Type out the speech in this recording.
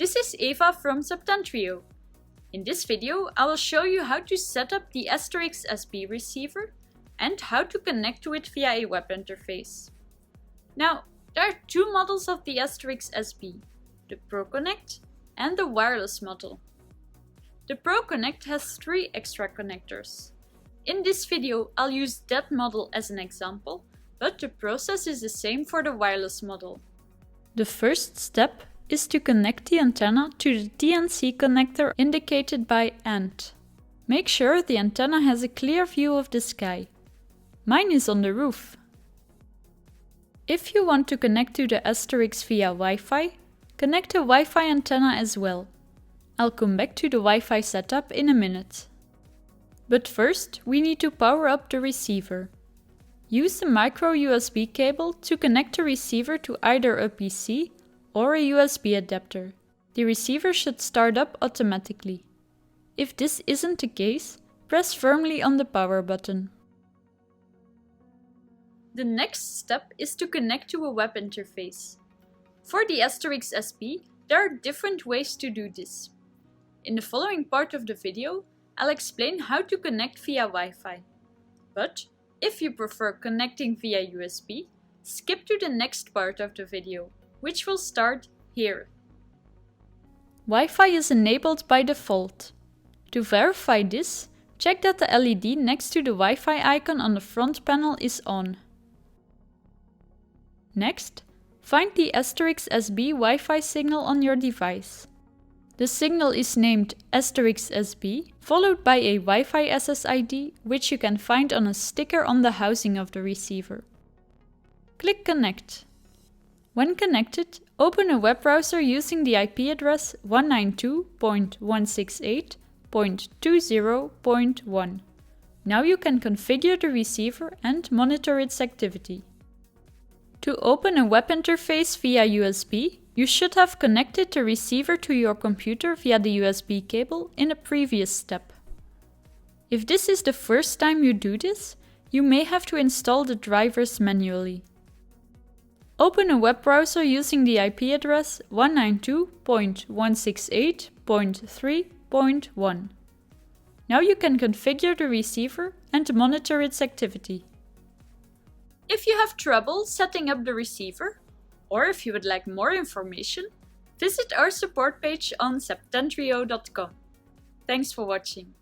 This is Eva from Septentrio. In this video, I will show you how to set up the AsteRx SB receiver and how to connect to it via a web interface. Now, there are two models of the AsteRx SB, the ProConnect and the wireless model. The ProConnect has 3 extra connectors. In this video, I'll use that model as an example, but the process is the same for the wireless model. The first step is to connect the antenna to the TNC connector indicated by AND. Make sure the antenna has a clear view of the sky. Mine is on the roof. If you want to connect to the AsteRx via Wi-Fi, connect a Wi-Fi antenna as well. I'll come back to the Wi-Fi setup in a minute. But first, we need to power up the receiver. Use the micro USB cable to connect the receiver to either a PC or a USB adapter. The receiver should start up automatically. If this isn't the case, press firmly on the power button. The next step is to connect to a web interface. For the AsteRx SB, there are different ways to do this. In the following part of the video, I'll explain how to connect via Wi-Fi. But if you prefer connecting via USB, skip to the next part of the video, which will start here. Wi-Fi is enabled by default. To verify this, check that the LED next to the Wi-Fi icon on the front panel is on. Next, find the AsteRx SB Wi-Fi signal on your device. The signal is named AsteRx SB, followed by a Wi-Fi SSID, which you can find on a sticker on the housing of the receiver. Click Connect. When connected, open a web browser using the IP address 192.168.20.1. Now you can configure the receiver and monitor its activity. To open a web interface via USB, you should have connected the receiver to your computer via the USB cable in a previous step. If this is the first time you do this, you may have to install the drivers manually. Open a web browser using the IP address 192.168.3.1. Now you can configure the receiver and monitor its activity. If you have trouble setting up the receiver, or if you would like more information, visit our support page on septentrio.com. Thanks for watching.